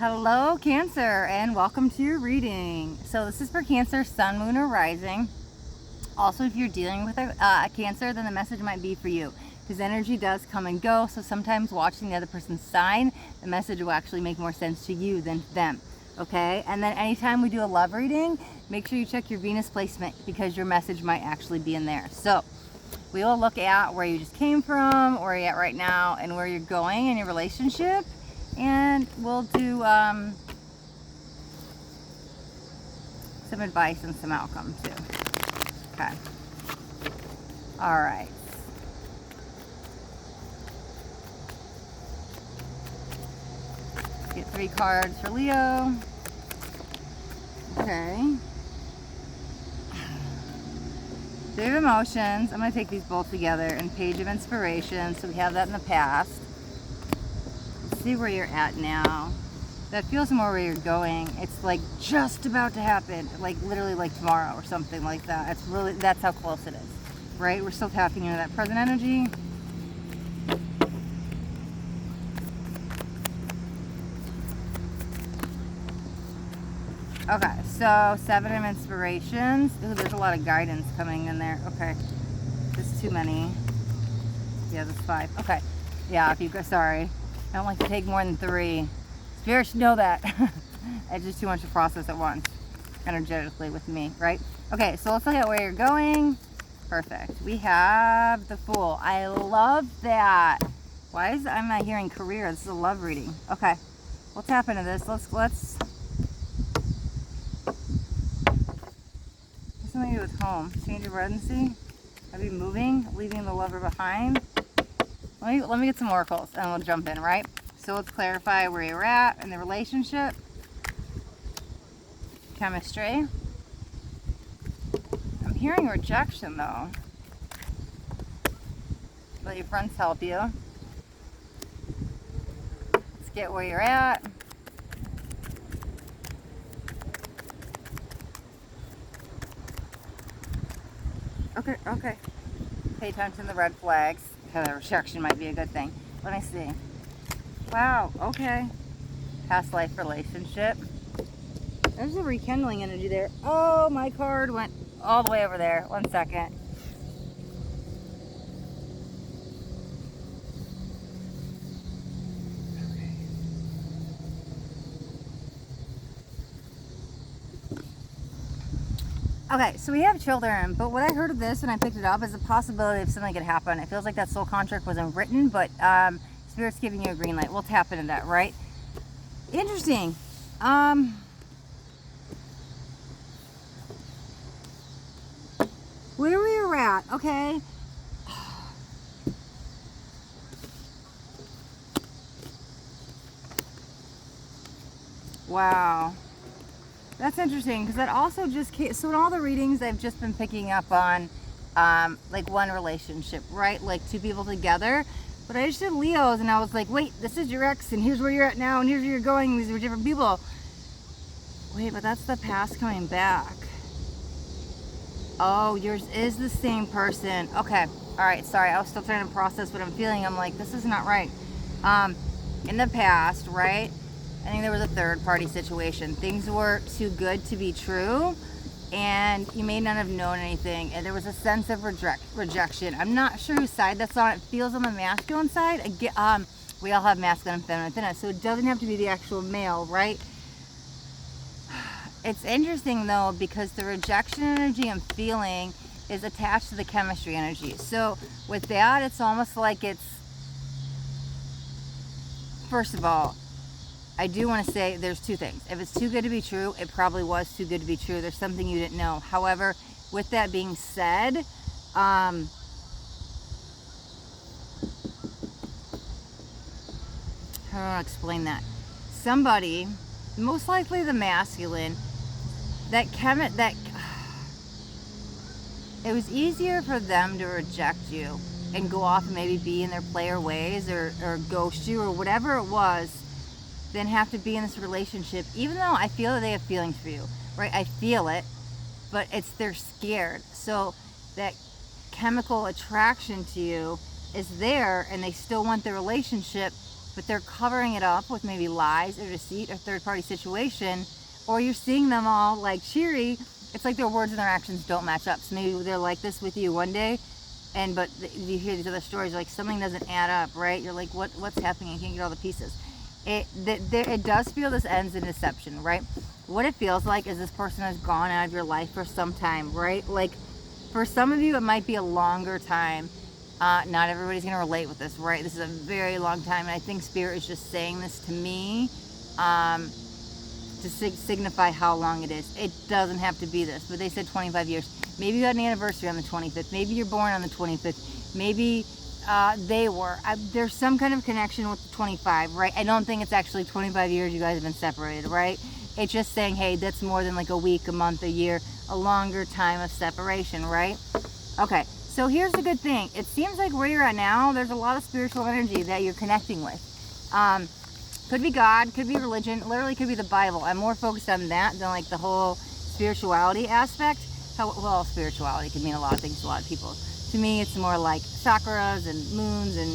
Hello Cancer, and welcome to your reading. So this is for Cancer, Sun, Moon, or Rising. Also, if you're dealing with a Cancer, then the message might be for you, because energy does come and go. So sometimes watching the other person's sign, the message will actually make more sense to you than them. Okay, and then anytime we do a love reading, make sure you check your Venus placement, because your message might actually be in there. So we will look at where you just came from, where you're at right now, and where you're going in your relationship. And we'll do some advice and some outcome too. Okay. All right. Get 3 cards for Leo. Okay. 3 of Emotions. I'm going to take these both together. And Page of Inspiration. So we have that in the past. See where you're at now. That feels more where you're going. It's like just about to happen, like literally like tomorrow or something like that. It's really, that's how close it is, right? We're still tapping into that present energy. Okay, so 7 of Inspirations. Ooh, there's a lot of guidance coming in there. Okay, there's too many. Yeah, there's 5. Okay, yeah, if you go, sorry. I don't like to take more than 3. Spirits should know that. It's just too much to process at once, energetically with me, right? Okay, so let's look at where you're going. Perfect. We have the Fool. I love that. Why is I'm not hearing career? This is a love reading. Okay, we'll tap into this. Let's. Something to do with home. Change of residency. Are you moving? Leaving the lover behind? Let me get some oracles and we'll jump in, right? So let's clarify where you're at in the relationship. Chemistry. I'm hearing rejection though. Let your friends help you. Let's get where you're at. Okay. Pay attention to the red flags. The rejection might be a good thing. Let me see. Wow, okay. Past life relationship. There's a rekindling energy there. Oh, my card went all the way over there. 1 second. Okay, so we have children, but what I heard of this when I picked it up is a possibility of something could happen. It feels like that soul contract wasn't written, but Spirit's giving you a green light. We'll tap into that, right? Interesting. Where we were at, okay. Wow. That's interesting, because that also just came, so in all the readings I've just been picking up on like one relationship, right? Like 2 people together. But I just did Leos and I was like, wait, this is your ex and here's where you're at now and here's where you're going. These are different people. Wait, but that's the past coming back. Oh, yours is the same person. Okay. All right. Sorry. I was still trying to process what I'm feeling. I'm like, this is not right. In the past, right? I think there was a third party situation. Things were too good to be true, and you may not have known anything, and there was a sense of rejection. I'm not sure whose side that's on. It feels on the masculine side. We all have masculine and feminine within us, so it doesn't have to be the actual male, right? It's interesting though, because the rejection energy I'm feeling is attached to the chemistry energy. So with that, it's almost like it's, first of all, I do want to say there's 2 things. If it's too good to be true, it probably was too good to be true. There's something you didn't know. However, with that being said, how do I explain that? Somebody, most likely the masculine, it was easier for them to reject you and go off and maybe be in their player ways or ghost you or whatever it was, than have to be in this relationship, even though I feel that they have feelings for you, right? I feel it, but they're scared. So that chemical attraction to you is there, and they still want the relationship, but they're covering it up with maybe lies or deceit or third-party situation, or you're seeing them all like cheery. It's like their words and their actions don't match up. So maybe they're like this with you one day, but you hear these other stories, like something doesn't add up, right? You're like, what's happening? You can't get all the pieces. It does feel this ends in deception, right? What it feels like is this person has gone out of your life for some time, right? Like for some of you, it might be a longer time. Not everybody's going to relate with this, right? This is a very long time, and I think Spirit is just saying this to me to signify how long it is. It doesn't have to be this, but they said 25 years. Maybe you had an anniversary on the 25th. Maybe you're born on the 25th. Maybe they were. There's some kind of connection with the 25, right? I don't think it's actually 25 years you guys have been separated, right? It's just saying, hey, that's more than like a week, a month, a year, a longer time of separation, right? Okay. So here's the good thing. It seems like where you're at now, there's a lot of spiritual energy that you're connecting with. Could be God, could be religion, literally could be the Bible. I'm more focused on that than like the whole spirituality aspect. Well, spirituality can mean a lot of things to a lot of people. To me, it's more like chakras and moons and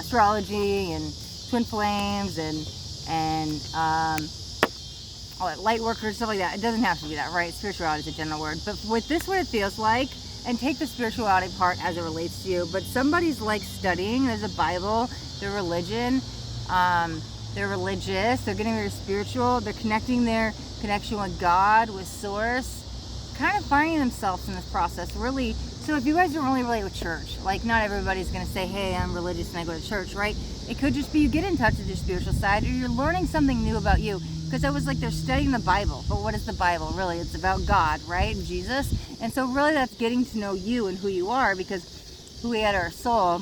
astrology and twin flames and light workers, stuff like that. It doesn't have to be that, right? Spirituality is a general word. But with this, what it feels like, and take the spirituality part as it relates to you, but somebody's like studying, there's a Bible, their religion, they're religious, they're getting very spiritual, they're connecting their connection with God, with Source, kind of finding themselves in this process, really. So if you guys don't really relate with church, like not everybody's going to say, hey, I'm religious and I go to church, right? It could just be you get in touch with your spiritual side, or you're learning something new about you. Because I was like, they're studying the Bible, but what is the Bible? Really, it's about God, right? And Jesus. And so really that's getting to know you and who you are, because who we are, our soul,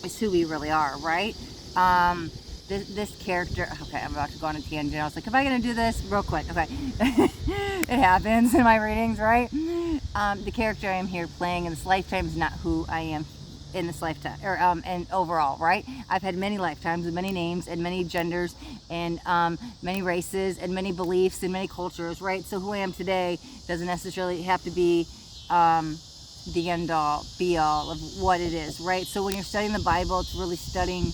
is who we really are, right? This character, okay, I'm about to go on a tangent. I was like, am I going to do this real quick? Okay. It happens in my readings, right? The character I am here playing in this lifetime is not who I am in this lifetime, or and overall, right? I've had many lifetimes and many names and many genders and many races and many beliefs and many cultures, right? So who I am today doesn't necessarily have to be the end all, be all of what it is, right? So when you're studying the Bible, it's really studying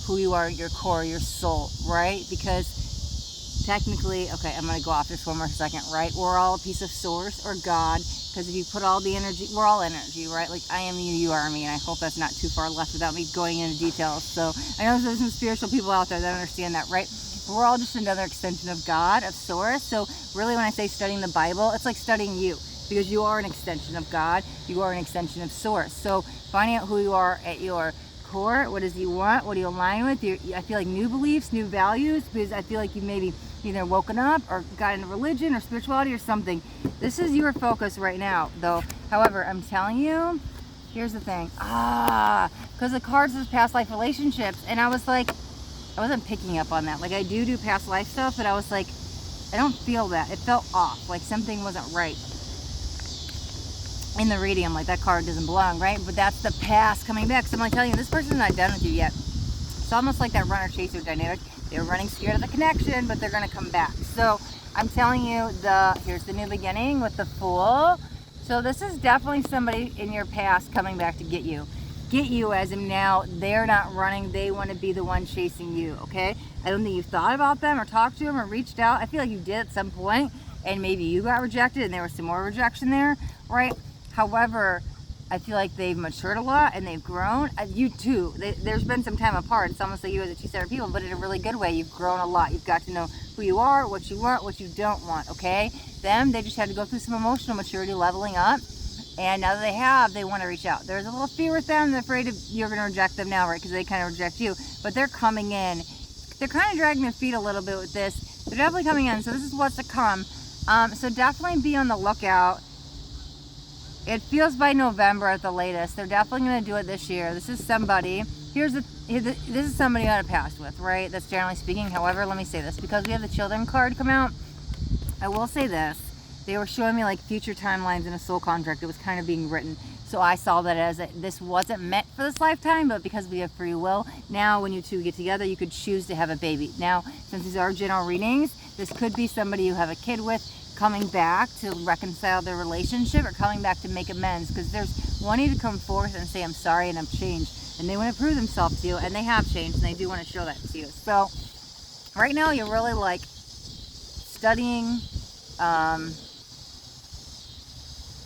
who you are at your core, your soul, right? Because technically, okay, I'm going to go off just one more second, right? We're all a piece of Source or God, because if you put all the energy, we're all energy, right? Like I am you, you are me, and I hope that's not too far left without me going into details. So I know there's some spiritual people out there that understand that, right? We're all just another extension of God, of Source. So really when I say studying the Bible, it's like studying you, because you are an extension of God, you are an extension of Source. So finding out who you are at your core, what does you want, what do you align with, I feel like new beliefs, new values, because I feel like you maybe either woken up or got into religion or spirituality or something. This is your focus right now, though. However, I'm telling you, here's the thing. Because the cards is past life relationships, and I was like, I wasn't picking up on that. Like I do past life stuff, but I was like, I don't feel that. It felt off, like something wasn't right. In the reading, I'm like, that card doesn't belong, right? But that's the past coming back. So I'm like telling you, this person's not done with you yet. It's almost like that runner-chaser dynamic. They were running scared of the connection, but they're going to come back. So I'm telling you, here's the new beginning with the Fool. So this is definitely somebody in your past coming back to get you. Get you as in now they're not running. They want to be the one chasing you, okay? I don't think you've thought about them or talked to them or reached out. I feel like you did at some point, and maybe you got rejected and there was some more rejection there, right? However, I feel like they've matured a lot and they've grown. You too. There's been some time apart. It's almost like you as a two separate people, but in a really good way. You've grown a lot. You've got to know who you are, what you want, what you don't want, okay? Them, they just had to go through some emotional maturity, leveling up. And now that they have, they want to reach out. There's a little fear with them. They're afraid you're going to reject them now, right? Because they kind of reject you. But they're coming in. They're kind of dragging their feet a little bit with this. They're definitely coming in. So this is what's to come. So definitely be on the lookout. It feels by November at the latest. They're definitely going to do it this year. This is somebody. This is somebody you had a past with, right? That's generally speaking. However, let me say this. Because we have the Children card come out, I will say this. They were showing me like future timelines in a soul contract. It was kind of being written. So I saw that as this wasn't meant for this lifetime, but because we have free will, now when you two get together, you could choose to have a baby. Now, since these are general readings, this could be somebody you have a kid with, coming back to reconcile their relationship or coming back to make amends, because there's wanting to come forth and say, I'm sorry and I've changed. and they want to prove themselves to you, and they have changed, and they do want to show that to you. So right now you're really like studying,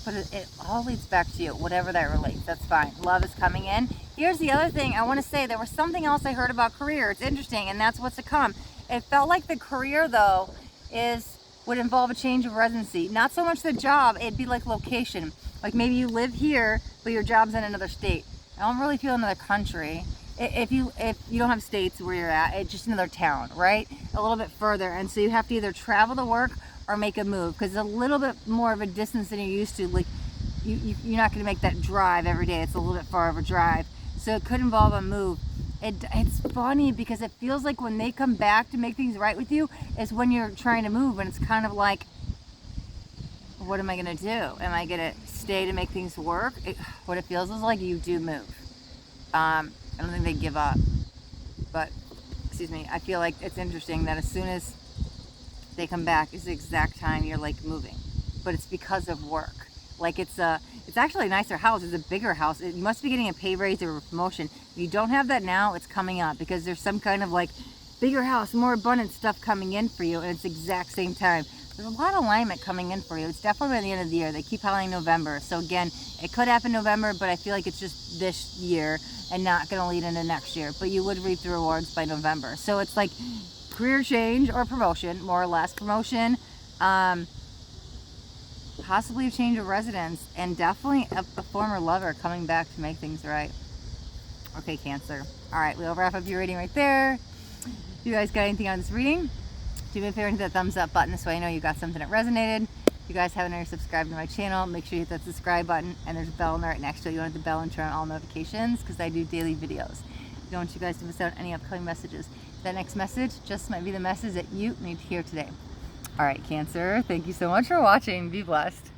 but it all leads back to you, whatever that relates. That's fine. Love is coming in. Here's the other thing I want to say. There was something else I heard about career. It's interesting, and that's what's to come. It felt like the career, though, would involve a change of residency. Not so much the job. It'd be like location. Like maybe you live here, but your job's in another state. I don't really feel another country. If you don't have states where you're at, it's just another town, right? A little bit further, and so you have to either travel to work or make a move, because it's a little bit more of a distance than you're used to. Like you're not going to make that drive every day. It's a little bit far of a drive, so it could involve a move. It's funny because it feels like when they come back to make things right with you is when you're trying to move, and it's kind of like, what am I going to do? Am I going to stay to make things work? What it feels is like you do move. I don't think they give up, but excuse me, I feel like it's interesting that as soon as they come back is the exact time you're like moving, but it's because of work. Like it's actually a nicer house. It's a bigger house. You must be getting a pay raise or a promotion. If you don't have that now, it's coming up because there's some kind of like bigger house, more abundant stuff coming in for you, and it's the exact same time. There's a lot of alignment coming in for you. It's definitely by the end of the year. They keep highlighting November. So again, it could happen November, but I feel like it's just this year and not going to lead into next year. But you would reap the rewards by November. So it's like career change or promotion, more or less. Promotion, possibly a change of residence, and definitely a former lover coming back to make things right. Okay, Cancer. All right, we'll wrap up your reading right there. If you guys got anything on this reading, do me a favor and hit that thumbs up button. This way I know you got something that resonated. If you guys haven't already subscribed to my channel, make sure you hit that subscribe button, and there's a bell right next to it. You want to hit the bell and turn on all notifications because I do daily videos. I don't want you guys to miss out on any upcoming messages. That next message just might be the message that you need to hear today. All right, Cancer, thank you so much for watching. Be blessed.